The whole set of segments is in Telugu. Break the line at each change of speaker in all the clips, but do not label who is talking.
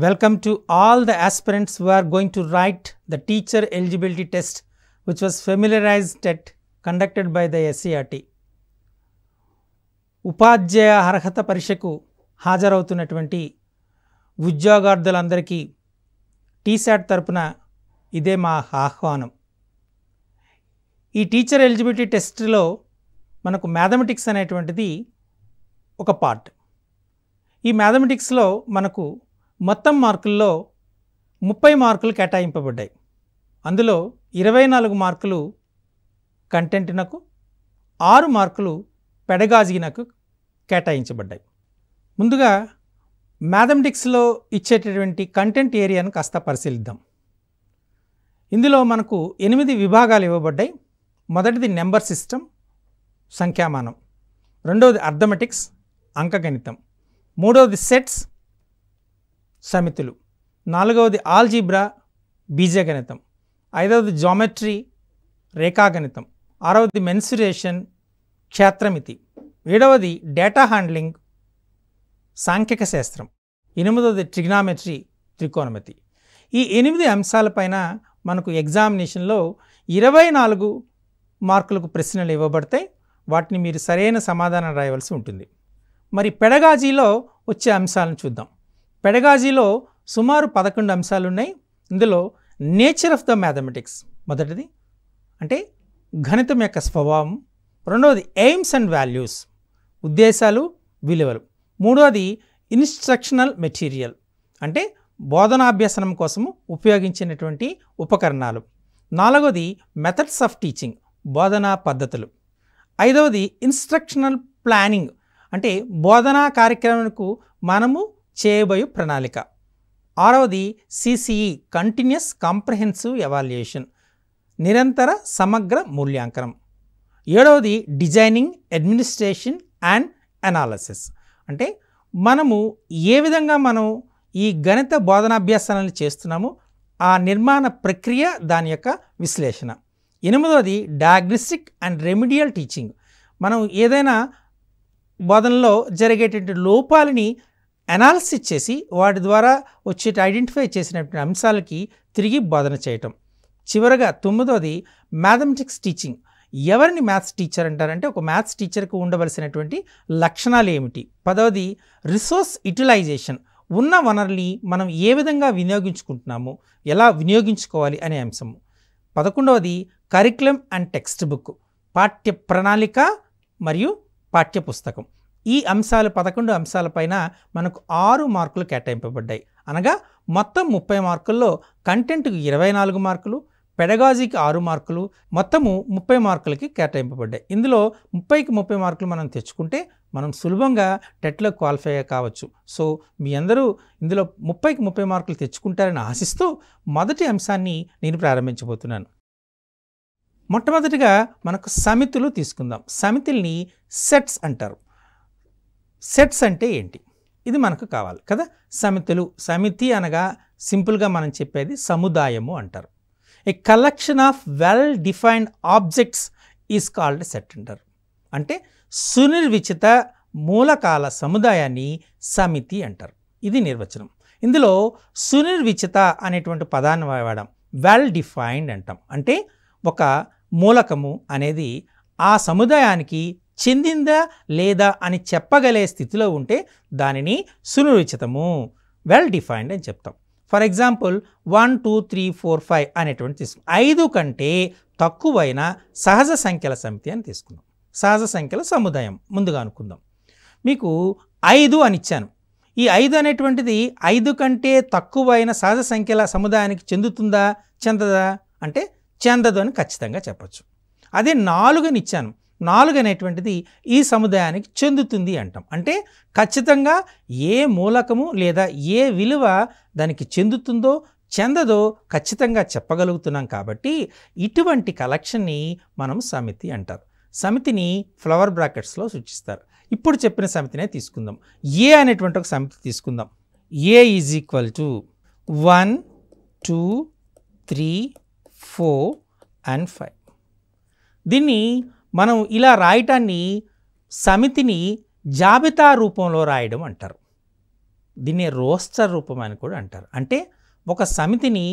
Welcome to all the aspirants who are going to write the teacher eligibility test which was familiarized test conducted by the SCRT. ఉపాధ్యాయ అర్హత పరీక్షకు హాజరవుతున్నటువంటి ఉద్యోగార్థులందరికీ టీశాట్ తరపున ఇదే మా ఆహ్వానం. ఈ టీచర్ ఎలిజిబిలిటీ టెస్ట్లో మనకు మ్యాథమెటిక్స్ అనేటువంటిది ఒక పార్ట్. ఈ మ్యాథమెటిక్స్లో మనకు మొత్తం మార్కుల్లో 30 మార్కులు కేటాయింపబడ్డాయి. అందులో 24 మార్కులు కంటెంట్నకు, 6 మార్కులు పెడగాజీనకు కేటాయించబడ్డాయి. ముందుగా మ్యాథమెటిక్స్లో ఇచ్చేటటువంటి కంటెంట్ ఏరియాను కాస్త పరిశీలిద్దాం. ఇందులో మనకు 8 విభాగాలు ఇవ్వబడ్డాయి. మొదటిది నెంబర్ సిస్టమ్, సంఖ్యామానం. రెండవది అర్థమెటిక్స్, అంకగణితం. మూడవది సెట్స్, సమితులు. నాలుగవది ఆల్జీబ్రా, బీజగణితం. ఐదవది జామెట్రీ, రేఖాగణితం. ఆరవది మెన్సురేషన్, క్షేత్రమితి. ఏడవది డేటా హ్యాండ్లింగ్, సాంఖ్యక శాస్త్రం. ఎనిమిదవది ట్రిగ్నామెట్రీ, త్రికోణమితి. ఈ 8 అంశాలపైన మనకు ఎగ్జామినేషన్లో 24 మార్కులకు ప్రశ్నలు ఇవ్వబడతాయి. వాటిని మీరు సరైన సమాధానం రాయవలసి ఉంటుంది. మరి పెడగాజీలో వచ్చే అంశాలను చూద్దాం. పెడగాజీలో సుమారు 11 అంశాలు ఉన్నాయి. ఇందులో నేచర్ ఆఫ్ ద మ్యాథమెటిక్స్ మొదటిది, అంటే గణితం యొక్క స్వభావం. రెండవది ఎయిమ్స్ అండ్ వాల్యూస్, ఉద్దేశాలు, విలువలు. మూడవది ఇన్స్ట్రక్షనల్ మెటీరియల్, అంటే బోధనాభ్యసనం కోసము ఉపయోగించినటువంటి ఉపకరణాలు. నాలుగవది మెథడ్స్ ఆఫ్ టీచింగ్, బోధనా పద్ధతులు. ఐదవది ఇన్స్ట్రక్షనల్ ప్లానింగ్, అంటే బోధనా కార్యక్రమానికి మనము చేయబోయే ప్రణాళిక. ఆరవది సిసిఈ, కంటిన్యూస్ కాంప్రహెన్సివ్ ఎవాల్యుయేషన్, నిరంతర సమగ్ర మూల్యాంకనం. ఏడవది డిజైనింగ్, అడ్మినిస్ట్రేషన్ అండ్ అనాలసిస్, అంటే మనము ఏ విధంగా మనం ఈ గణిత బోధనాభ్యాసాలను చేస్తున్నామో ఆ నిర్మాణ ప్రక్రియ, దాని యొక్క విశ్లేషణ. ఎనిమిదవది డయాగ్నోస్టిక్ అండ్ రెమిడియల్ టీచింగ్, మనం ఏదైనా బోధనలో జరిగేటువంటి లోపాలని అనాలిసిస్ చేసి వాటి ద్వారా వచ్చే ఐడెంటిఫై చేసినటువంటి అంశాలకి తిరిగి బోధన చేయటం. చివరగా 9వది మ్యాథమెటిక్స్ టీచింగ్. ఎవరిని మ్యాథ్స్ టీచర్ అంటారంటే ఒక మ్యాథ్స్ టీచర్కి ఉండవలసినటువంటి లక్షణాలు ఏమిటి. 10వది రిసోర్స్ యూటిలైజేషన్, ఉన్న వనరుల్ని మనం ఏ విధంగా వినియోగించుకుంటున్నాము, ఎలా వినియోగించుకోవాలి అనే అంశము. 11వది కరికులం అండ్ టెక్స్ట్ బుక్, పాఠ్య ప్రణాళిక మరియు పాఠ్యపుస్తకం. ఈ అంశాలు 11 అంశాలపైన మనకు 6 మార్కులు కేటాయింపబడ్డాయి. అనగా మొత్తం 30 మార్కుల్లో కంటెంట్కి 24 మార్కులు, పెడగాజీకి 6 మార్కులు, మొత్తము 30 మార్కులకి కేటాయింపబడ్డాయి. ఇందులో 30కి 30 మార్కులు మనం తెచ్చుకుంటే మనం సులభంగా టెట్లో క్వాలిఫై కావచ్చు. సో మీ అందరూ ఇందులో 30కి 30 మార్కులు తెచ్చుకుంటారని ఆశిస్తూ మొదటి అంశాన్ని నేను ప్రారంభించబోతున్నాను. మొట్టమొదటిగా మనకు సమితులు తీసుకుందాం. సమితుల్ని సెట్స్ అంటారు. సెట్స్ అంటే ఏంటి, ఇది మనకు కావాలి కదా. సమితులు, సమితి అనగా సింపుల్గా మనం చెప్పేది సముదాయము అంటారు. A collection of well defined objects is called set అంటారు. అంటే సునిర్విచిత మూలకాల సముదాయాన్ని సమితి అంటారు. ఇది నిర్వచనం. ఇందులో సునిర్విచిత అనేటువంటి పదాన్ని వాడాం. వెల్ డిఫైన్డ్ అంటాం. అంటే ఒక మూలకము అనేది ఆ సముదాయానికి చెందిందా లేదా అని చెప్పగలే స్థితిలో ఉంటే దానిని సునిర్విచితము, వెల్ డిఫైన్డ్ అని చెప్తాం. ఫర్ ఎగ్జాంపుల్ 1 2 3 4 5 అనేటువంటి తీసుకున్నాం. 5 కంటే తక్కువైన సహజ సంఖ్యల సమితి అని తీసుకున్నాం. సహజ సంఖ్యల సముదాయం ముందుగా అనుకుందాం. మీకు 5 అని ఇచ్చాను. ఈ 5 అనేటువంటిది 5 కంటే తక్కువైన సహజ సంఖ్యల సముదాయానికి చెందుతుందా చెందదా అంటే చెందదు అని ఖచ్చితంగా చెప్పచ్చు. అదే 4 అని ఇచ్చాను. 4 అనేటువంటిది ఈ సముదాయానికి చెందుతుంది అంటాం. అంటే ఖచ్చితంగా ఏ మూలకము లేదా ఏ విలువ దానికి చెందుతుందో చెందదో ఖచ్చితంగా చెప్పగలుగుతున్నాం. కాబట్టి ఇటువంటి కలెక్షన్ని మనం సమితి అంటారు. సమితిని ఫ్లవర్ బ్రాకెట్స్లో సూచిస్తారు. ఇప్పుడు చెప్పిన సమితినే తీసుకుందాం. ఏ అనేటువంటి ఒక సమితి తీసుకుందాం. ఏ ఈజ్ ఈక్వల్ టు 1 2 3 4 and 5. దీన్ని మనం ఇలా రాయటాన్ని సమితిని జాబితా రూపంలో రాయడం అంటారు. దీన్ని రోస్టర్ రూపం అని కూడా అంటారు. అంటే ఒక సమితిని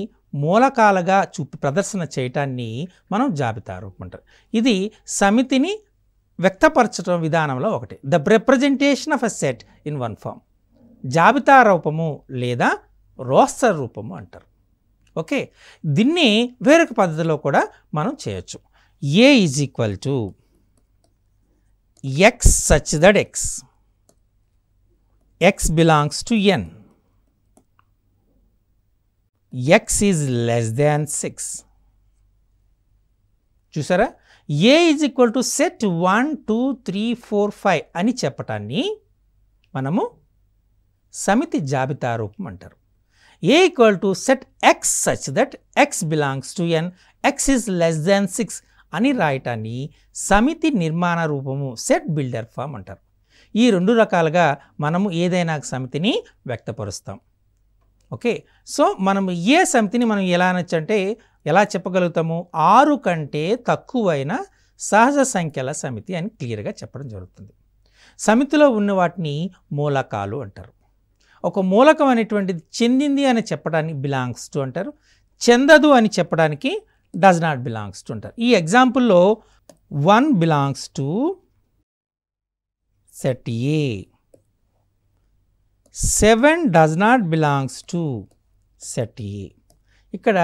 మూలకాలుగా ప్రదర్శన చేయటాన్ని మనం జాబితా రూపం అంటారు. ఇది సమితిని వ్యక్తపరచడం విధానంలో ఒకటి. The representation of a set in one form. జాబితా రూపము లేదా రోస్టర్ రూపము అంటారు. ఓకే, దీన్ని వేరొక పద్ధతిలో కూడా మనం చేయొచ్చు. A is equal to x such that X belongs to N, X is less than 6. చూసారా, A is equal to set 1 2 3 4 5 అని చెప్పటాన్ని మనము సమితి జాబితా రూపం అంటారు. A equal to set x such that X belongs to N, X is less than 6 అని రాయటాన్ని సమితి నిర్మాణ రూపము, సెట్ బిల్డర్ ఫామ్ అంటారు. ఈ రెండు రకాలుగా మనము ఏదైనా సమితిని వ్యక్తపరుస్తాం. ఓకే, సో మనము ఏ సమితిని మనం ఎలా చెప్పగలుగుతాము? 6 కంటే తక్కువైన సహజ సంఖ్యల సమితి అని క్లియర్గా చెప్పడం జరుగుతుంది. సమితిలో ఉన్న వాటిని మూలకాలు అంటారు. ఒక మూలకం అనేటువంటిది చెందింది అని చెప్పడానికి బిలాంగ్స్ టు అంటారు, చెందదు అని చెప్పడానికి డస్ నాట్ బిలాంగ్స్ టు అంటారు. ఈ ఎగ్జాంపుల్లో 1 belongs to set A, 7 does not belongs to set A. ఇక్కడ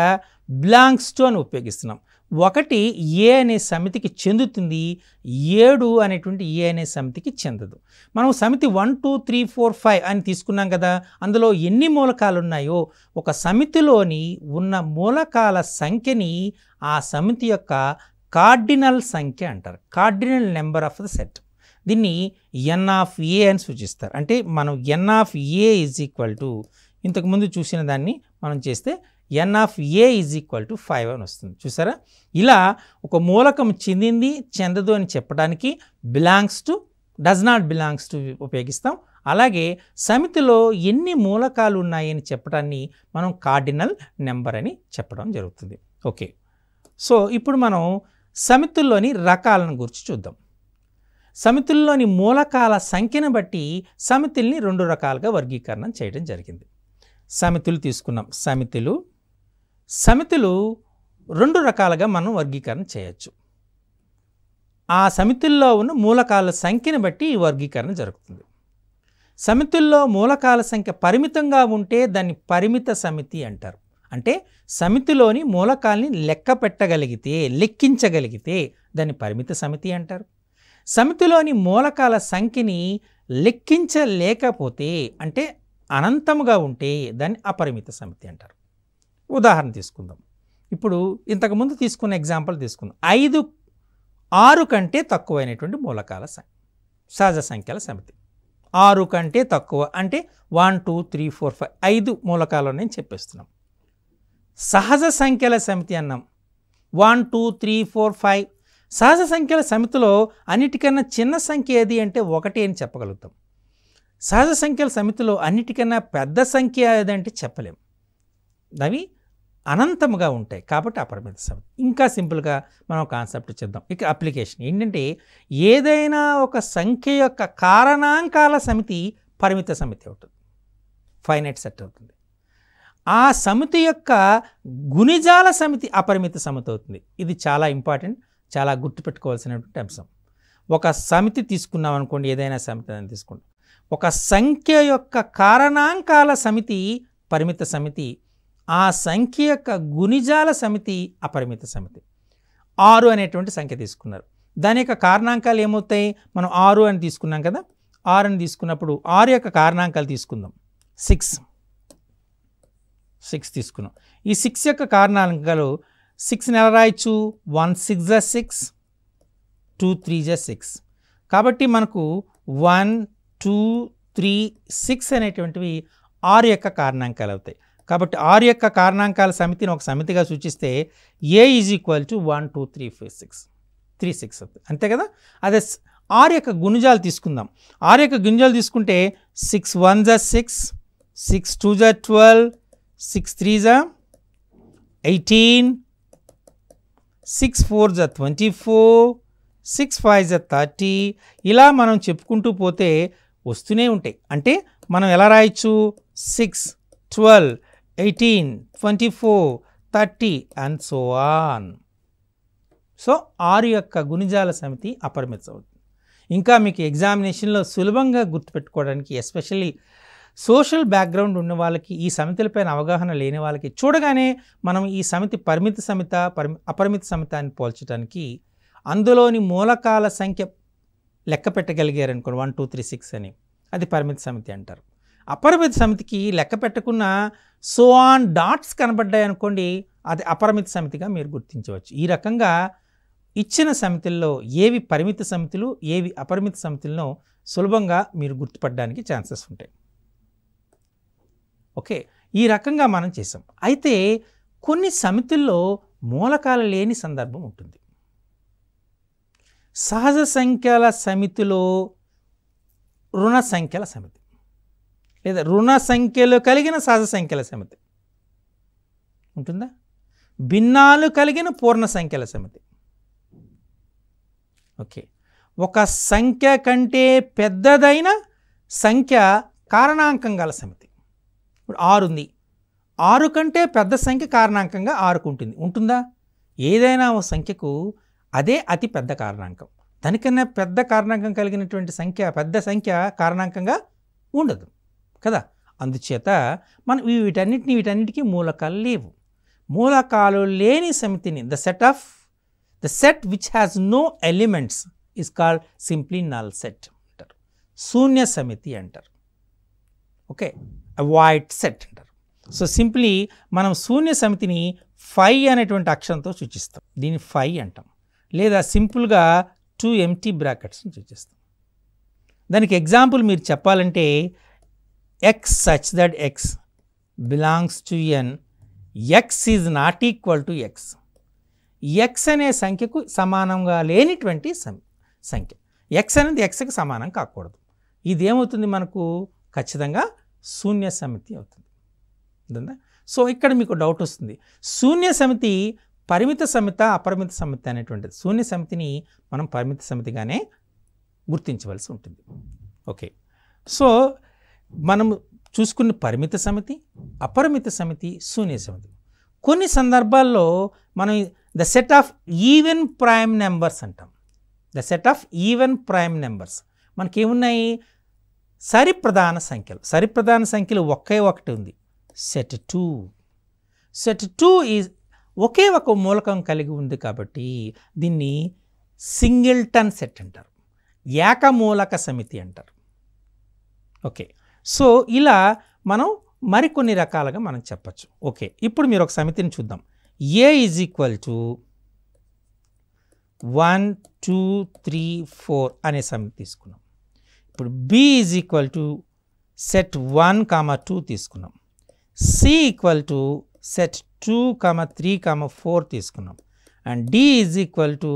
బిలాంగ్స్ టు అని ఉపయోగిస్తున్నాం. 1 ఏ అనే సమితికి చెందుతుంది, 7 అనేటువంటి ఏ అనే సమితికి చెందదు. మనం సమితి 1 2 3 4 5 అని తీసుకున్నాం కదా, అందులో ఎన్ని మూలకాలు ఉన్నాయో ఒక సమితిలోని ఉన్న మూలకాల సంఖ్యని ఆ సమితి యొక్క కార్డినల్ సంఖ్య అంటారు. Cardinal number of the set. దీన్ని ఎన్ ఆఫ్ ఏ అని సూచిస్తారు. అంటే మనం n of A is equal to, ఇంతకుముందు చూసిన దాన్ని మనం చేస్తే n of A is equal to 5 అని వస్తుంది. చూసారా, ఇలా ఒక మూలకం చెందింది చెందదు అని చెప్పడానికి belongs to, does not belongs to ఉపయోగిస్తాం. అలాగే సమితిలో ఎన్ని మూలకాలు ఉన్నాయని చెప్పడాన్ని మనం కార్డినల్ నెంబర్ అని చెప్పడం జరుగుతుంది. ఓకే, సో ఇప్పుడు మనం సమితుల్లోని రకాలను గురించి చూద్దాం. సమితుల్లోని మూలకాల సంఖ్యను బట్టి సమితుల్ని 2 రకాలుగా వర్గీకరణ చేయడం జరిగింది. సమితులు తీసుకున్నాం. సమితులు 2 రకాలుగా మనం వర్గీకరణ చేయొచ్చు. ఆ సమితుల్లో ఉన్న మూలకాల సంఖ్యను బట్టి ఈ వర్గీకరణ జరుగుతుంది. సమితుల్లో మూలకాల సంఖ్య పరిమితంగా ఉంటే దాన్ని పరిమిత సమితి అంటారు. అంటే సమితిలోని మూలకాల్ని లెక్కించగలిగితే దాన్ని పరిమిత సమితి అంటారు. సమితిలోని మూలకాల సంఖ్యని లెక్కించలేకపోతే అంటే అనంతముగా ఉంటే దాన్ని అపరిమిత సమితి అంటారు. ఉదాహరణ తీసుకుందాం. ఇప్పుడు ఇంతకుముందు తీసుకున్న ఎగ్జాంపుల్ తీసుకుందాం. 6 కంటే తక్కువైనటువంటి మూలకాల సహజ సంఖ్యల సమితి. 6 కంటే తక్కువ అంటే 1 2 3 4 5 5 మూలకాలు నేను చెప్పేస్తున్నాం. సహజ సంఖ్యల సమితి అన్నాం. 1 2 3 4 5. సహజ సంఖ్యల సమితిలో అన్నిటికన్నా చిన్న సంఖ్య ఏది అంటే 1 అని చెప్పగలుగుతాం. సహజ సంఖ్యల సమితిలో అన్నిటికన్నా పెద్ద సంఖ్య ఏదంటే చెప్పలేం. అవి అనంతముగా ఉంటాయి కాబట్టి అపరిమిత సమితి. ఇంకా సింపుల్గా మనం కాన్సెప్ట్ చేద్దాం. ఇక అప్లికేషన్ ఏంటంటే ఏదైనా ఒక సంఖ్య యొక్క కారణాంకాల సమితి పరిమిత సమితి అవుతుంది, ఫైనైట్ సెట్ అవుతుంది. ఆ సమితి యొక్క గుణిజాల సమితి అపరిమిత సమితి అవుతుంది. ఇది చాలా ఇంపార్టెంట్, చాలా గుర్తుపెట్టుకోవాల్సినటువంటి అంశం. ఒక సమితి తీసుకున్నాం అనుకోండి, ఏదైనా సమితి అని తీసుకుంటాం. ఒక సంఖ్య యొక్క కారణాంకాల సమితి పరిమిత సమితి, ఆ సంఖ్య యొక్క గుణిజాల సమితి అపరిమిత సమితి. 6 అనేటువంటి సంఖ్య తీసుకున్నారు, దాని యొక్క కారణాంకాలు ఏమవుతాయి? మనం 6 అని తీసుకున్నాం కదా, 6 అని తీసుకున్నప్పుడు 6 యొక్క కారణాంకాలు తీసుకుందాం. 6 తీసుకున్నాం. ఈ 6 యొక్క కారణాంకాలు 6ని ఎలా రాయొచ్చు? 1 6 6, 2 3 6. కాబట్టి మనకు 1 2 3 6 అనేటువంటివి 6 యొక్క కారణాంకాలు అవుతాయి. కాబట్టి 6 యొక్క కారణాంకాల సమితిని ఒక సమితిగా సూచిస్తే ఏ ఈజ్ ఈక్వల్ టు 1 2 3 4 6 3 6 అవుతుంది, అంతే కదా. అదే 6 యొక్క గుణిజాలు తీసుకుందాం. 6 యొక్క గుణిజాలు తీసుకుంటే 6 1 6, 6 2 12, 6 3 18, 6 4 24, 6 5 30. ఇలా మనం చెప్పుకుంటూ పోతే వస్తూనే ఉంటాయి. అంటే మనం ఎలా రాయొచ్చు 6, 12, 18, 24, 30 అండ్ సో ఆన్. సో 6 యొక్క గుణిజాల సమితి అపరిమిత అవుతుంది. ఇంకా మీకు ఎగ్జామినేషన్లో సులభంగా గుర్తుపెట్టుకోవడానికి ఎస్పెషల్లీ సోషల్ బ్యాక్గ్రౌండ్ ఉన్న వాళ్ళకి, ఈ సమితులపైన అవగాహన లేని వాళ్ళకి చూడగానే మనం ఈ సమితి పరిమిత సమిత అపరిమిత సమిత అని పోల్చడానికి అందులోని మూలకాల సంఖ్య లెక్క పెట్టగలిగారనుకోండి 1, 2, 3, 6 అని, అది పరిమిత సమితి అంటారు. అపరిమిత సమితికి లెక్క పెట్టకున్న సో ఆన్ డాట్స్ కనబడ్డాయి అనుకోండి, అది అపరిమిత సమితిగా మీరు గుర్తించవచ్చు. ఈ రకంగా ఇచ్చిన సమితుల్లో ఏవి పరిమిత సమితులు, ఏవి అపరిమిత సమితులను సులభంగా మీరు గుర్తుపడడానికి ఛాన్సెస్ ఉంటాయి. ఓకే, ఈ రకంగా మనం చేసాం. అయితే కొన్ని సమితుల్లో మూలకాలు లేని సందర్భం ఉంటుంది. సహజ సంఖ్యల సమితిలో రుణ సంఖ్యల సమితి, లేదా రుణ సంఖ్యలు కలిగిన సహజ సంఖ్యల సమితి ఉంటుందా? భిన్నాలు కలిగిన పూర్ణ సంఖ్యల సమితి. ఓకే, ఒక సంఖ్య కంటే పెద్దదైన సంఖ్య కారణాంకం గల సమితి. ఇప్పుడు 6 ఉంది, 6 కంటే పెద్ద సంఖ్య కారణాంకంగా 6కు ఉంటుంది. ఉంటుందా? ఏదైనా ఒక సంఖ్యకు అదే అతి పెద్ద కారణాంకం. దానికన్నా పెద్ద కారణాంకం కలిగినటువంటి సంఖ్య, పెద్ద సంఖ్య కారణాంకంగా ఉండదు కదా. అందుచేత మనం వీటన్నిటికీ మూలకాలు లేవు. మూలకాలు లేని సమితిని the set which has no elements is called simply null set అంటారు, శూన్య సమితి అంటారు. ఓకే, అవాయిడ్ సెట్ అంటారు. సో సింప్లీ మనం శూన్య సమితిని 5 అనేటువంటి అక్షరంతో సూచిస్తాం, దీన్ని 5 అంటాం. లేదా సింపుల్గా 2 ఎంటీ బ్రాకెట్స్ని సూచిస్తాం. దానికి ఎగ్జాంపుల్ మీరు చెప్పాలంటే X such that X belongs to N, X is not equal to X. X అనే సంఖ్యకు సమానంగా లేనిటువంటి సంఖ్య, ఎక్స్ అనేది ఎక్స్కి సమానం కాకూడదు. ఇదేమవుతుంది మనకు? ఖచ్చితంగా శూన్య సమితి అవుతుంది. అర్థందా? సో ఇక్కడ మీకు డౌట్ వస్తుంది, శూన్య సమితి పరిమిత సమిత అపరిమిత సమితి అనేటువంటిది. శూన్య సమితిని మనం పరిమిత సమితిగానే గుర్తించవలసి ఉంటుంది. ఓకే, సో మనం చూసుకున్న పరిమిత సమితి, అపరిమిత సమితి, శూన్య సమితి. కొన్ని సందర్భాల్లో మనం the set of even prime numbers అంటాం. The set of even prime numbers మనకేమున్నాయి? సరిప్రధాన సంఖ్యలు. సరిప్రధాన సంఖ్యలు ఒకే ఒకటి ఉంది, సెట్ 2. సెట్ 2 ఈజ్ ఒకే ఒక మూలకం కలిగి ఉంది కాబట్టి దీన్ని సింగిల్టన్ సెట్ అంటారు, ఏకమూలక సమితి అంటారు. ఓకే, సో ఇలా మనం మరికొన్ని రకాలుగా మనం చెప్పచ్చు. ఓకే, ఇప్పుడు మీరు ఒక సమితిని చూద్దాం. ఏ ఈజ్ ఈక్వల్ టు 1, 2, 3, 4 అనే సమితి తీసుకున్నాం. ఇప్పుడు B is equal to set 1, 2 తీసుకున్నాం. సి ఈక్వల్ టు సెట్ 2, 3, 4 తీసుకున్నాం. And D is equal to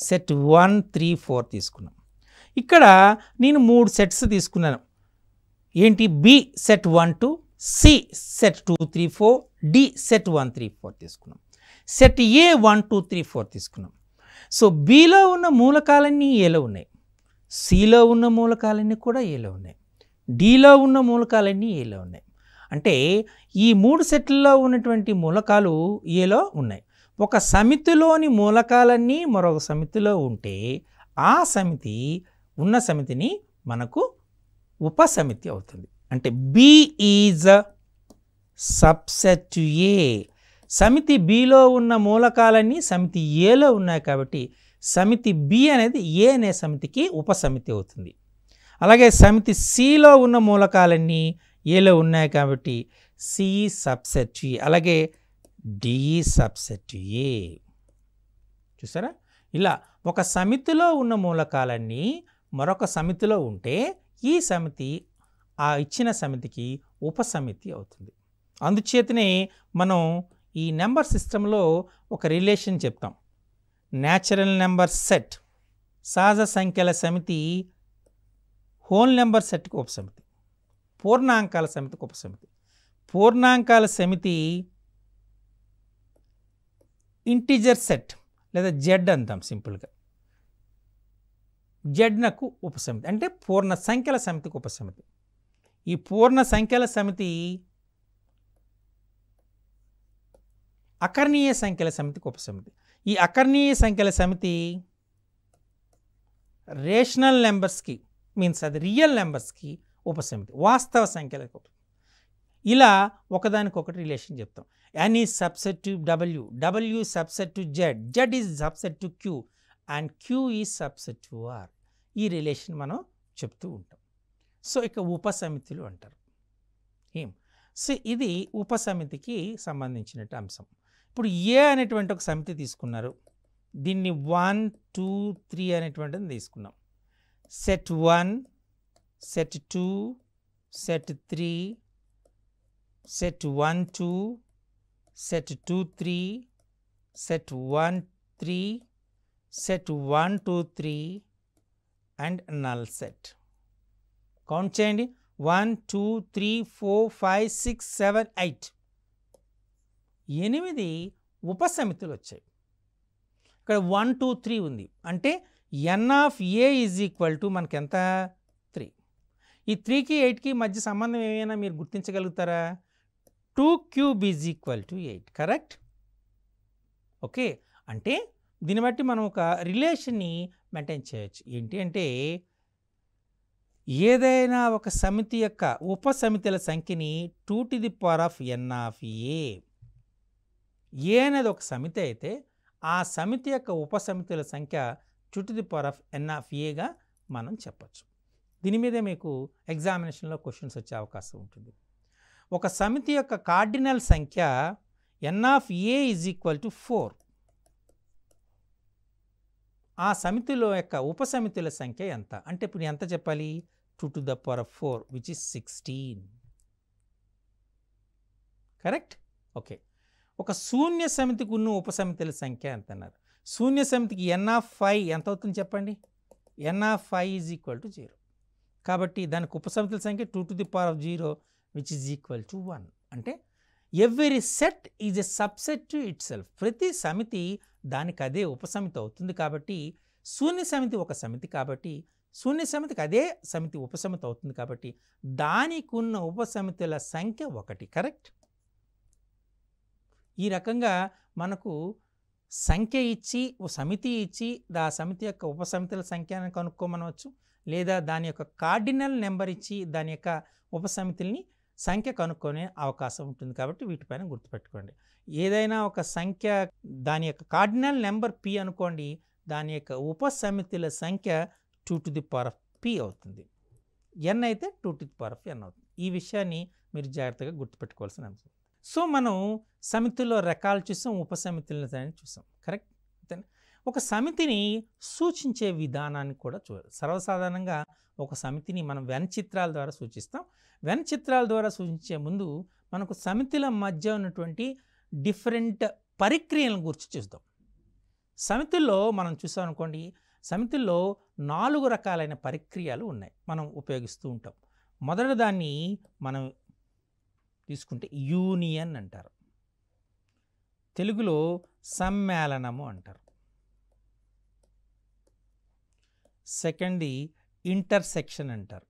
set 1, 3, 4 తీసుకున్నాం. ఇక్కడ నేను 3 సెట్స్ తీసుకున్నాను. ఏంటి? B set 1, 2, C set 2, 3, 4, D set 1, 3, 4 తీసుకున్నాం. సెట్ ఏ 1, 2, 3, 4 తీసుకున్నాం. సో బిలో ఉన్న మూలకాలన్నీ ఏలో ఉన్నాయి, సిలో ఉన్న మూలకాలన్నీ కూడా ఏలో ఉన్నాయి, డిలో ఉన్న మూలకాలన్నీ ఏలో ఉన్నాయి. అంటే ఈ 3 సెట్లలో ఉన్నటువంటి మూలకాలు ఏలో ఉన్నాయి. ఒక సమితిలోని మూలకాలన్నీ మరొక సమితిలో ఉంటే ఆ సమితి ఉన్న సమితిని మనకు ఉపసమితి అవుతుంది. అంటే బి ఈజ్ సబ్సెట్ టు ఏ. సమితి బిలో ఉన్న మూలకాలన్నీ సమితి ఏలో ఉన్నాయి కాబట్టి సమితి బి అనేది ఏ అనే సమితికి ఉపసమితి అవుతుంది. అలాగే సమితి సిలో ఉన్న మూలకాలన్నీ ఏలో ఉన్నాయి కాబట్టి సి సబ్సెట్ టు ఏ, అలాగే డి సబ్సెట్ టు ఏ. చూసారా? ఇలా ఒక సమితిలో ఉన్న మూలకాలన్నీ మరొక సమితిలో ఉంటే ఈ సమితి ఆ ఇచ్చిన సమితికి ఉపసమితి అవుతుంది. అందుచేతనే మనం ఈ నెంబర్ సిస్టంలో ఒక రిలేషన్ చెప్తాం. న్యాచురల్ నెంబర్ సెట్, సహజ సంఖ్యల సమితి హోల్ నెంబర్ సెట్కి ఉపసమితి, పూర్ణాంకాల సమితికి ఉపసమితి. పూర్ణాంకాల సమితి ఇంటిజర్ సెట్ లేదా జెడ్ అంటాం సింపుల్గా. జెడ్నకు ఉపసమితి అంటే పూర్ణ సంఖ్యల సమితికి ఉపసమితి. ఈ పూర్ణ సంఖ్యల సమితి అకర్ణీయ సంఖ్యల సమితికి ఉపసమితి. ఈ అకర్ణీయ సంఖ్యల సమితి రేషనల్ నెంబర్స్కి మీన్స్ అది రియల్ నెంబర్స్కి ఉపసమితి, వాస్తవ సంఖ్యలకు. ఇలా ఒకదానికొకటి రిలేషన్ చెప్తాం. N is subset to W, W subset to Z, Z is subset to Q and Q is subset to R. ఈ రిలేషన్ మనం చెప్తూ ఉంటాం. సో ఇక ఉపసమితులు అంటారు. సో ఇది ఉపసమితికి సంబంధించిన అంశం. ఇప్పుడు ఏ అనేటువంటి ఒక సమితి తీసుకున్నారు, దీన్ని 1 2 3 అనేటువంటిది తీసుకున్నాం. Set 1, set 2, set 3, set 1 2, set 2 3, set 1 3, set 1 2 3 and null set. Count చేయండి. 1 2 3 4 5 6 7 8 8 ఉపసమితులు వచ్చాయి. ఇక్కడ 1 2 3 ఉంది అంటే n of A is equal to మనకి ఎంత 3. ఈ 3కి 8కి మధ్య సంబంధం ఏమైనా మీరు గుర్తించగలుగుతారా? 2 cube is equal to 8. Correct. Okay, అంటే దీన్ని బట్టి మనం ఒక రిలేషన్ని మెయింటైన్ చేయొచ్చు. ఏంటి అంటే ఏదైనా ఒక సమితి యొక్క ఉపసమితుల సంఖ్యని 2 to the power of n of a. ఏ అనేది ఒక సమితి అయితే ఆ సమితి యొక్క ఉపసమితుల సంఖ్య 2 to the power of n of aగా మనం చెప్పచ్చు. దీని మీదే మీకు ఎగ్జామినేషన్లో క్వశ్చన్స్ వచ్చే అవకాశం ఉంటుంది. ఒక సమితి యొక్క కార్డినల్ సంఖ్య n of a is equal to 4. ఆ సమితిలో యొక్క ఉపసమితుల సంఖ్య ఎంత అంటే ఇప్పుడు ఎంత చెప్పాలి? 2 to the power of 4 which is 16. Correct. Okay, ఒక శూన్య సమితికి ఉన్న ఉపసమితుల సంఖ్య ఎంత అన్నారు? శూన్య సమితికి n of 5 ఎంత అవుతుంది చెప్పండి? n of 5 is equal to 0. కాబట్టి దానికి ఉపసమితుల సంఖ్య 2 to the power of 0 which is equal to 1. అంటే every set is a subset to it self. ప్రతి సమితి దానికి అదే ఉపసమితి అవుతుంది. కాబట్టి శూన్య సమితి ఒక సమితి కాబట్టి శూన్య సమితికి అదే సమితి ఉపసమితి అవుతుంది. కాబట్టి దానికి ఉన్న ఉపసమితుల సంఖ్య 1. కరెక్ట్. ఈ రకంగా మనకు సంఖ్య ఇచ్చి సమితి ఇచ్చి ఆ సమితి యొక్క ఉపసమితుల సంఖ్యను కనుక్కోమనవచ్చు, లేదా దాని యొక్క కార్డినల్ నెంబర్ ఇచ్చి దాని యొక్క ఉపసమితుల్ని సంఖ్య కనుక్కొనే అవకాశం ఉంటుంది. కాబట్టి వీటిపైన గుర్తుపెట్టుకోండి. ఏదైనా ఒక సంఖ్య దాని యొక్క కార్డినల్ నెంబర్ p అనుకోండి, దాని యొక్క ఉపసమితుల సంఖ్య 2 to the power of p అవుతుంది. n అయితే 2 to the power of n అవుతుంది. ఈ విషయాన్ని మీరు జాగ్రత్తగా గుర్తుపెట్టుకోవాల్సిన అంశం. సో మనం సమితిలో రకాలు చూసాం, ఉపసమితులను చూసాం. కరెక్ట్. ఒక సమితిని సూచించే విధానాన్ని కూడా చూడాలి. సర్వసాధారణంగా ఒక సమితిని మనం వెన్ చిత్రాల ద్వారా సూచిస్తాం. వెన్ చిత్రాల ద్వారా సూచించే ముందు మనకు సమితిల మధ్య ఉన్నటువంటి డిఫరెంట్ పరిక్రియలను గురించి చూద్దాం. సమితుల్లో మనం చూసాం అనుకోండి, సమితుల్లో 4 రకాలైన పరిక్రియలు ఉన్నాయి, మనం ఉపయోగిస్తూ ఉంటాం. మొదటి దాన్ని మనం తీసుకుంటే యూనియన్ అంటారు, తెలుగులో సమ్మేళనము అంటారు. సెకండ్ది ఇంటర్సెక్షన్ అంటారు,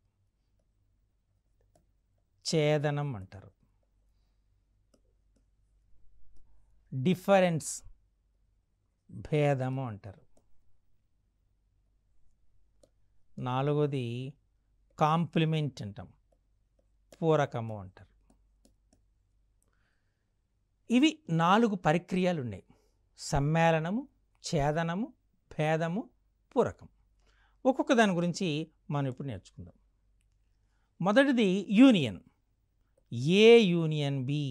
ఛేదనం అంటారు. డిఫరెన్స్ భేదము అంటారు. 4వది కాంప్లిమెంట్ అంటాం, పూరకము అంటారు. ఇవి 4 పరిక్రియలు ఉన్నాయి: సమ్మేళనము, ఛేదనము, భేదము, పూరకం. ఒక్కొక్క దాని గురించి మనం ఇప్పుడు నేర్చుకుందాం. మొదటిది యూనియన్. ఏ యూనియన్ బి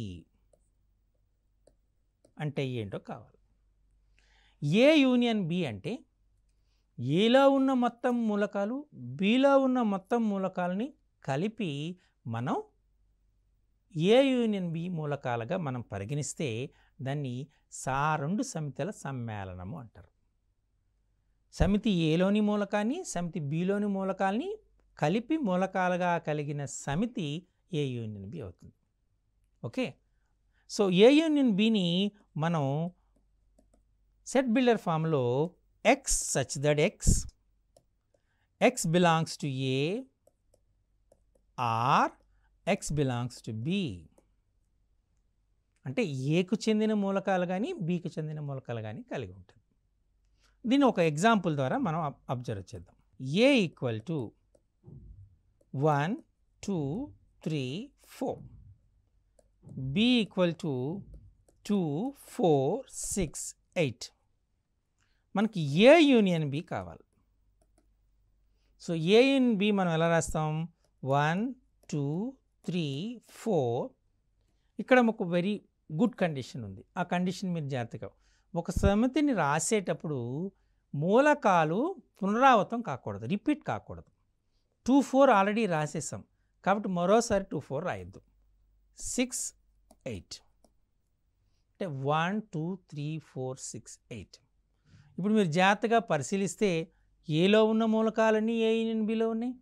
అంటే ఏంటో కావాలి. ఏ యూనియన్ బి అంటే ఏలో ఉన్న మొత్తం మూలకాలు బిలో ఉన్న మొత్తం మూలకాలని కలిపి మనం ఏ యూనియన్ బి మూలకాలుగా మనం పరిగణిస్తే దాన్ని 2 సమితుల సమ్మేళనము అంటారు. సమితి ఏలోని మూలకాన్ని సమితి బిలోని మూలకాల్ని కలిపి మూలకాలుగా కలిగిన సమితి ఏ యూనియన్ బి అవుతుంది. ఓకే, సో ఏ యూనియన్ బిని మనం సెట్ బిల్డర్ ఫామ్లో X such that X belongs to A or X belongs to B. అంటే ఏకు చెందిన మూలకాలు కానీ బికి చెందిన మూలకాలు కానీ కలిగి ఉంటుంది. దీన్ని ఒక ఎగ్జాంపుల్ ద్వారా మనం అబ్జర్వ్ చేద్దాం. A equal to 1 2 3 4, B equal to 2 4 6 8. మనకి ఏ యూనియన్ బి కావాలి. సో ఏ ఇన్ బి మనం ఎలా రాస్తాం? 1 2 3 4. ఇక్కడ ఒక వెరీ గుడ్ కండిషన్ ఉంది. ఆ కండిషన్ మీరు జాగ్రత్తగా, ఒక సమితిని రాసేటప్పుడు మూలకాలు పునరావృతం కాకూడదు, రిపీట్ కాకూడదు. 2 4 ఆల్రెడీ రాసేసాం కాబట్టి మరోసారి 2 4 రాయొద్దు. 6 8 అంటే 1 2 3 4 6 8. ఇప్పుడు మీరు జాగ్రత్తగా పరిశీలిస్తే ఏలో ఉన్న మూలకాలన్నీ ఏ యూనియన్ బిలో ఉన్నాయి,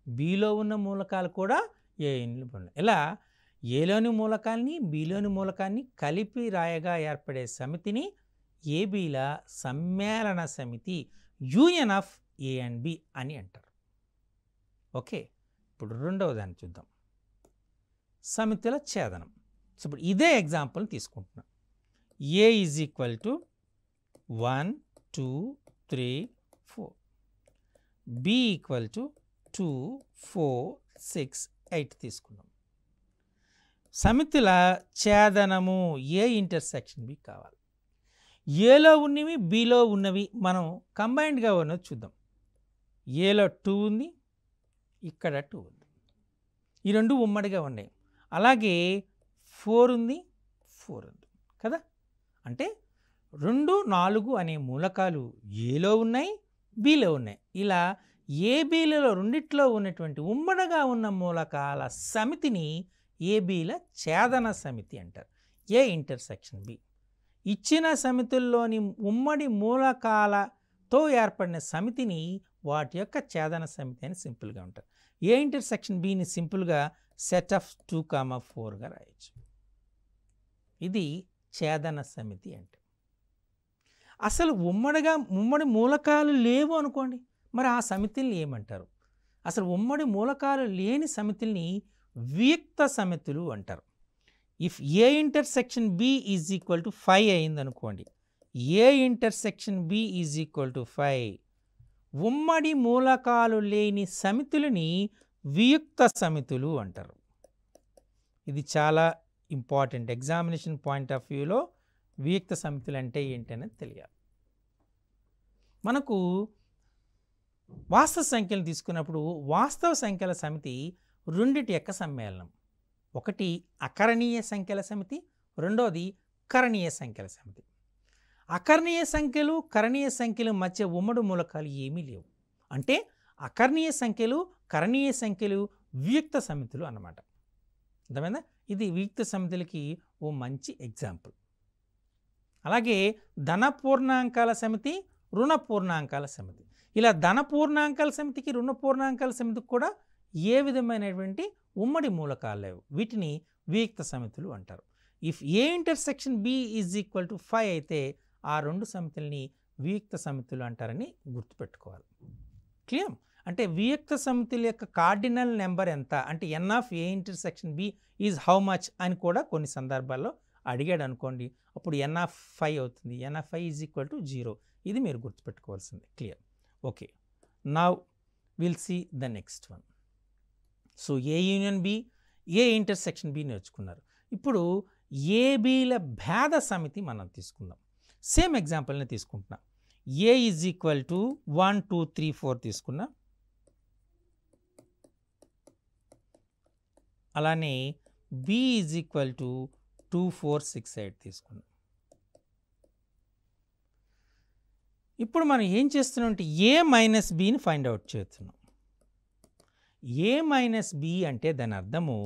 బిలో ఉన్న మూలకాలు కూడా ఏ యూనియన్ బి ఉన్నాయి. ఇలా ఏలోని మూలకాల్ని బిలోని మూలకాన్ని కలిపి రాయగా ఏర్పడే సమితిని ఏబీల సమ్మేళన సమితి, union of A and B అని అంటారు. ఓకే, ఇప్పుడు రెండవ దాన్ని చూద్దాం, సమితుల ఛేదనం. సో ఇప్పుడు ఇదే ఎగ్జాంపుల్ తీసుకుంటున్నాం. A is equal to 1 2 3 4, B equal to 2 4 6 8 తీసుకున్నాం. సమితుల ఛేదనము ఏ ఇంటర్సెక్షన్ బి కావాలి. ఏలో ఉన్నవి బిలో ఉన్నవి మనం కంబైన్డ్గా ఉన్నది చూద్దాం. ఏలో 2 ఉంది, ఇక్కడ 2 ఉంది, ఈ రెండు ఉమ్మడిగా ఉన్నాయి. అలాగే 4 ఉంది, 4 ఉంది కదా. అంటే 2 4 అనే మూలకాలు ఏలో ఉన్నాయి, బిలో ఉన్నాయి. ఇలా ఏబీలలో రెండిట్లో ఉన్నటువంటి ఉమ్మడిగా ఉన్న మూలకాల సమితిని ఏబీల ఛేదన సమితి అంటారు, ఏ ఇంటర్సెక్షన్ బి. ఇచ్చిన సమితుల్లోని ఉమ్మడి మూలకాలతో ఏర్పడిన సమితిని వాటి యొక్క ఛేదన సమితి అని సింపుల్గా ఉంటారు. ఏ ఇంటర్సెక్షన్ బిని సింపుల్గా సెట్ ఆఫ్ 2, 4గా రాయొచ్చు. ఇది ఛేదన సమితి అంటే. అసలు ఉమ్మడి మూలకాలు లేవు అనుకోండి, మరి ఆ సమితిని ఏమంటారు? అసలు ఉమ్మడి మూలకాలు లేని సమితిని వియుక్త సమితులు అంటారు. If A intersection B is equal to 5 అయింది అనుకోండి, A intersection B is equal to 5, ఉమ్మడి మూలకాలు లేని సమితులని వియుక్త సమితులు అంటారు. ఇది చాలా ఇంపార్టెంట్. ఎగ్జామినేషన్ పాయింట్ ఆఫ్ వ్యూలో వియుక్త సమితులు అంటే ఏంటనేది తెలియాలి. మనకు వాస్తవ సంఖ్యలు తీసుకున్నప్పుడు వాస్తవ సంఖ్యల సమితి రెండిటి యొక్క సమ్మేళనం. ఒకటి అకరణీయ సంఖ్యల సమితి, రెండోది కరణీయ సంఖ్యల సమితి. అకరణీయ సంఖ్యలు కరణీయ సంఖ్యల మధ్య ఉమ్మడి మూలకాలు ఏమీ లేవు. అంటే అకరణీయ సంఖ్యలు కరణీయ సంఖ్యలు వియుక్త సమితులు అన్నమాట. అర్థమైందా? ఇది వియుక్త సమితులకి ఓ మంచి ఎగ్జాంపుల్. అలాగే ధన పూర్ణాంకాల సమితి, రుణ పూర్ణాంకాల సమితి. ఇలా ధన పూర్ణాంకాల సమితికి రుణ పూర్ణాంకాల సమితికి కూడా ఏ విధమైనటువంటి ఉమ్మడి మూలకాలు లేవు. వీటిని వియుక్త సమితులు అంటారు. If A intersection B is equal to 5 అయితే ఆ రెండు సమితుల్ని వియుక్త సమితులు అంటారని గుర్తుపెట్టుకోవాలి. క్లియర్? అంటే వియుక్త సమితుల యొక్క కార్డినల్ నెంబర్ ఎంత అంటే n of A intersection B is how much అని కూడా కొన్ని సందర్భాల్లో అడిగాడు అనుకోండి, అప్పుడు ఎన్ ఆఫ్ 5 అవుతుంది. N of 5 is equal to 0. ఇది మీరు గుర్తుపెట్టుకోవాల్సింది. Clear? Okay, now will see the next one. So A union B, A intersection B నేర్చుకున్నారు. ఇప్పుడు ఏబీల భేద సమితి మనం తీసుకుందాం. సేమ్ ఎగ్జాంపుల్ని తీసుకుంటున్నాం. ఏ ఈజ్ ఈక్వల్ టు 1 2 3 4 తీసుకున్నాం. అలానే బి ఈజ్ ఈక్వల్ టు 2 4 6 8 తీసుకున్నాం. ఇప్పుడు మనం ఏం చేస్తున్నాం అంటే ఏ మైనస్ బిని ఫైండ్ అవుట్ చేస్తున్నాం. ఏ మైనస్ బి అంటే దాని అర్థము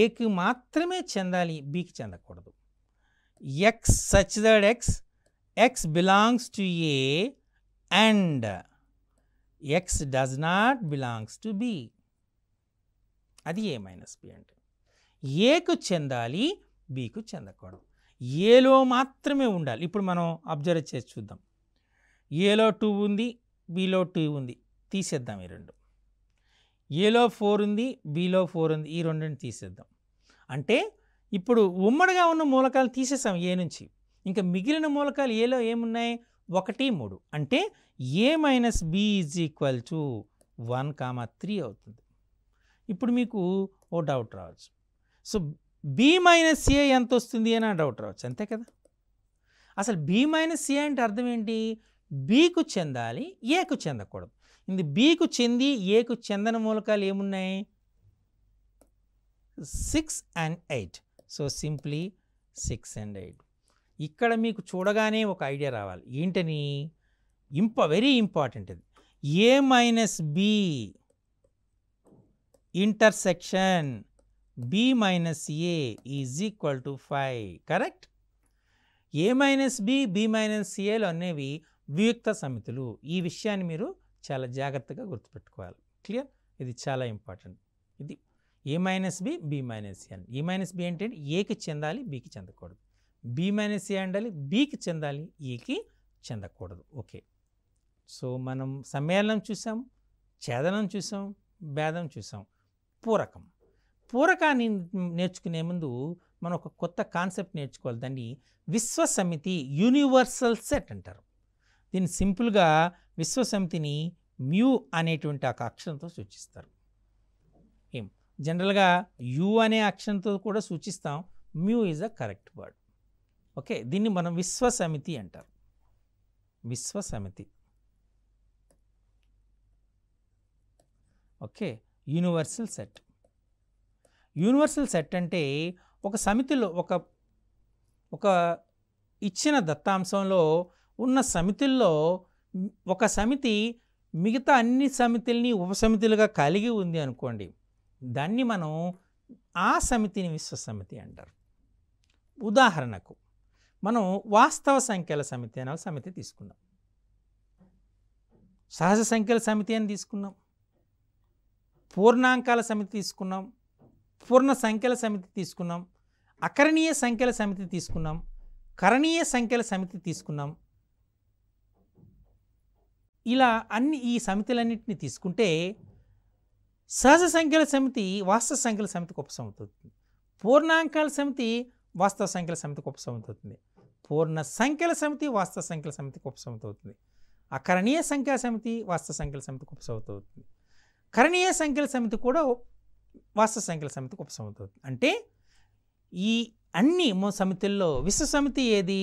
ఏకి మాత్రమే చెందాలి, బికి చెందకూడదు. X such that X belongs to A and x does not belongs to B. అది ఏ మైనస్ బి అంటే. ఏకు చెందాలి, బికు చెందకూడదు. ఏలో మాత్రమే ఉండాలి. ఇప్పుడు మనం అబ్జర్వ్ చేసి చూద్దాం. ఏలో 2 ఉంది, బిలో 2 ఉంది, తీసేద్దాం ఈ రెండు. ఏలో 4 ఉంది, బిలో 4 ఉంది. ఈ రెండింటిని తీసేద్దాం. అంటే ఇప్పుడు ఉమ్మడిగా ఉన్న మూలకాలు తీసేసాం ఏ నుంచి. ఇంకా మిగిలిన మూలకాలు ఏలో ఏమున్నాయి? 1, 3. అంటే a minus B is equal to 1, 3 అవుతుంది. ఇప్పుడు మీకు ఓ డౌట్ రావచ్చు. సో బి మైనస్ ఏ ఎంత వస్తుంది అని డౌట్ రావచ్చు, అంతే కదా. అసలు బి మైనస్ ఏ అంటే అర్థం ఏంటి? బికు చెందాలి, ఏకు చెందకూడదు. ఇది బికు చెంది ఏకు చెందని మూలకాలు ఏమున్నాయి? 6 and 8. So simply 6 and 8. ఇక్కడ మీకు చూడగానే ఒక ఐడియా రావాలి. ఏంటని? వెరీ ఇంపార్టెంట్ ఇది. A minus B intersection B minus A is equal to 5. Correct? A minus B, B minus ఏలు అనేవి వియుక్త సమితులు. ఈ విషయాన్ని మీరు చాలా జాగ్రత్తగా గుర్తుపెట్టుకోవాలి. క్లియర్? ఇది చాలా ఇంపార్టెంట్. ఇది A minus B, B minus A. A minus B అంటే ఏకి చెందాలి, బికి చెందకూడదు. బి మైనస్ ఏ ఉండాలి, బికి చెందాలి, ఏకి చెందకూడదు. ఓకే. సో మనం సమ్మేళనం చూసాం, ఛేదనం చూసాం, భేదం చూసాం. పూరకం. పూరకాన్ని నేర్చుకునే ముందు మనం ఒక కొత్త కాన్సెప్ట్ నేర్చుకోవాలి. దాన్ని విశ్వసమితి, యూనివర్సల్ సెట్ అంటారు. దీన్ని సింపుల్గా విశ్వసమితిని మ్యూ అనేటువంటి ఒక అక్షరంతో సూచిస్తారు. జనరల్గా యు అనే అక్షరంతో కూడా సూచిస్తాం. Mu is a correct word. Okay. దీన్ని మనం విశ్వసమితి అంటారు. విశ్వసమితి. Okay. Universal set. Universal set అంటే ఒక సమితిలో ఒక ఇచ్చిన దత్తాంశంలో ఉన్న సమితుల్లో ఒక సమితి మిగతా అన్ని సమితుల్ని ఉపసమితులుగా కలిగి ఉంది అనుకోండి. దాన్ని మనం ఆ సమితిని విశ్వసమితి అంటారు. ఉదాహరణకు మనం వాస్తవ సంఖ్యల సమితి అనే సమితి తీసుకున్నాం, సహజ సంఖ్యల సమితి అని తీసుకున్నాం, పూర్ణాంకాల సమితి తీసుకున్నాం, పూర్ణ సంఖ్యల సమితి తీసుకున్నాం, అకరణీయ సంఖ్యల సమితి తీసుకున్నాం, కరణీయ సంఖ్యల సమితి తీసుకున్నాం. ఇలా ఈ సమితులన్నింటినీ తీసుకుంటే సహజ సంఖ్యల సమితి వాస్తవ సంఖ్యల సమితికి ఉపసమితి అవుతుంది. పూర్ణాంకాల సమితి వాస్తవ సంఖ్యల సమితికి ఉపసమితి అవుతుంది. పూర్ణ సంఖ్యల సమితి వాస్తవ సంఖ్యల సమితికి ఉపసమితి అవుతుంది. అకరణీయ సంఖ్యల సమితి వాస్తవ సంఖ్యల సమితికి ఉపసమితి అవుతుంది. కరణీయ సంఖ్యల సమితి కూడా వాస్తవ సంఖ్యల సమితికి ఉపసమితి అవుతుంది. అంటే ఈ అన్ని సమితుల్లో విశ్వసమితి ఏది?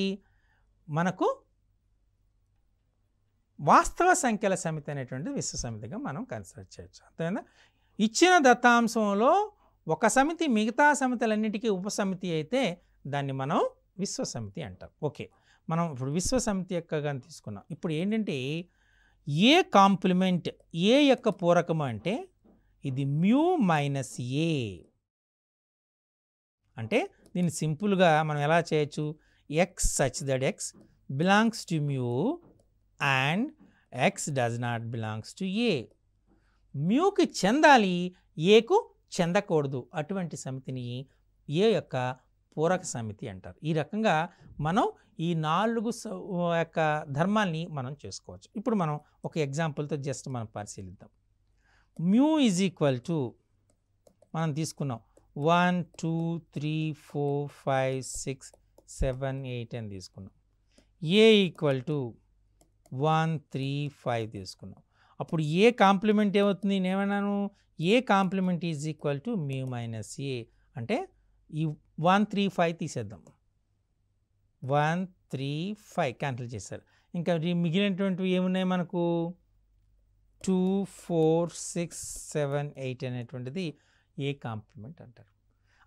మనకు వాస్తవ సంఖ్యల సమితి అనేటువంటి విశ్వసమితిగా మనం కన్సిడర్ చేయొచ్చు. అంతేనా? ఇచ్చిన దత్తాంశంలో ఒక సమితి మిగతా సమితులన్నిటికీ ఉపసమితి అయితే దాన్ని మనం విశ్వసమితి అంటాం. ఓకే. మనం ఇప్పుడు విశ్వసమితి యొక్క కానీ తీసుకున్నాం. ఇప్పుడు ఏంటంటే ఏ కాంప్లిమెంట్, ఏ యొక్క పూరకము అంటే ఇది మ్యూ మైనస్ ఏ. అంటే దీన్ని సింపుల్గా మనం ఎలా చేయొచ్చు? X such that X belongs to mu and x does not belongs to A. మ్యూకి చెందాలి, ఏకు చెందకూడదు. అటువంటి సమితిని ఏ యొక్క పూరక సమితి అంటారు. ఈ రకంగా మనం ఈ 4 యొక్క ధర్మాల్ని మనం చేసుకోవచ్చు. ఇప్పుడు మనం ఒక ఎగ్జాంపుల్తో జస్ట్ మనం పరిశీలిద్దాం. మ్యూ ఈజ్ ఈక్వల్ టు మనం తీసుకున్నాం 1 2 3 4 5 6 7 8 అని తీసుకున్నాం. ఏ ఈక్వల్ టు 1 3 5 తీసుకున్నాం. అప్పుడు ఏ కాంప్లిమెంట్ ఏమవుతుంది? నేనేమన్నాను? A complement is equal to mu minus A. అంటే ఈ 1 3 5 తీసేద్దాం. 1 3 5 క్యాన్సిల్ చేశారు. ఇంకా మిగిలినటువంటివి ఏమున్నాయి మనకు? 2 4 6 7 8 అనేటువంటిది ఏ కాంప్లిమెంట్ అంటారు.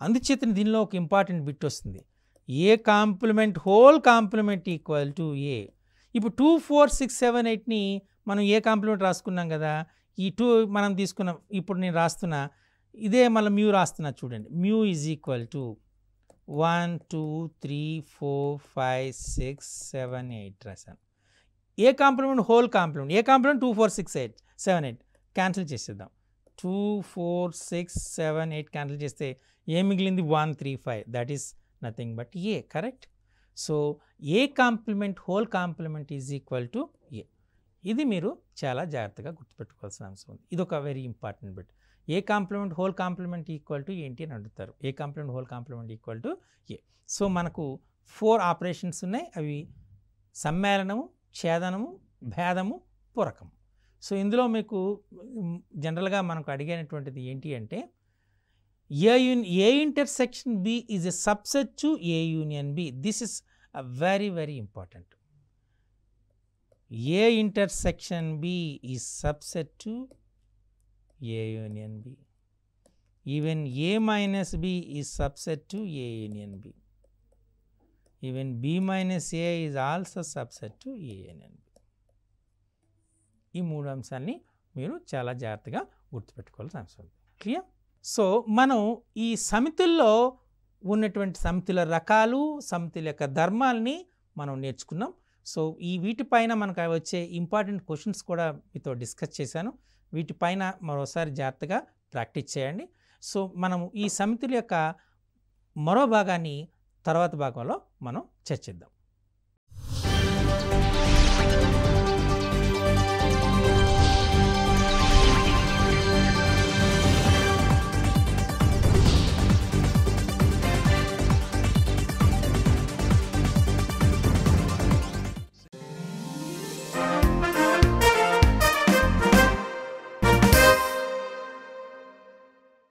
అందుచేత దీనిలో ఒక ఇంపార్టెంట్ బిట్ వస్తుంది. A complement whole complement equal to A. ఇప్పుడు 2 4 6 7 8ని మనం ఏ కాంప్లిమెంట్ రాసుకున్నాం కదా. ఈ 2 మనం తీసుకున్నాం. ఇప్పుడు నేను రాస్తున్నా, ఇదే మళ్ళీ మ్యూ రాస్తున్నా చూడండి. మ్యూ ఈజ్ ఈక్వల్ టు 1 2 3 4 5 6 7 8 రాశాను. ఏ కాంప్లిమెంట్ హోల్ కాంప్లిమెంట్. ఏ కాంప్లిమెంట్ 2 4 6 8 7 8 క్యాన్సిల్ చేసేద్దాం. 2 4 6 7 8 క్యాన్సిల్ చేస్తే ఏ మిగిలింది? 1 3 5. That is nothing but A. Correct? So A complement whole complement is equal to A. ఇది మీరు చాలా జాగ్రత్తగా గుర్తుపెట్టుకోవాల్సిన అంశం ఉంది. ఇది ఒక very important bit. A complement whole complement equal to ఏంటి అని అడుగుతారు. A complement whole complement equal to A. So మనకు 4 ఆపరేషన్స్ ఉన్నాయి. అవి సమ్మేళనము, ఛేదనము, భేదము, పూరకము. సో ఇందులో మీకు జనరల్గా మనకు అడిగినటువంటిది ఏంటి అంటే A intersection B is a subset to A union B. This is very very important. A intersection B is subset to A union B. Even A minus B is subset to A union B. Even B minus A is also subset to A union B. ఈ 3 అంశాన్ని మీరు చాలా జాగ్రత్తగా గుర్తుపెట్టుకోవాల్సిన అవసరం ఉంది. క్లియర్? సో మనం ఈ సమితుల్లో ఉన్నటువంటి సమితుల రకాలు, సమితుల యొక్క ధర్మాలని మనం నేర్చుకున్నాం. సో ఈ వీటిపైన మనకు వచ్చే ఇంపార్టెంట్ క్వశ్చన్స్ కూడా మీతో డిస్కస్ చేశాను. వీటిపైన మరోసారి జాగ్రత్తగా ప్రాక్టీస్ చేయండి. సో మనము ఈ సమితుల యొక్క మరో భాగాన్ని తర్వాత భాగంలో మనం చర్చిద్దాం.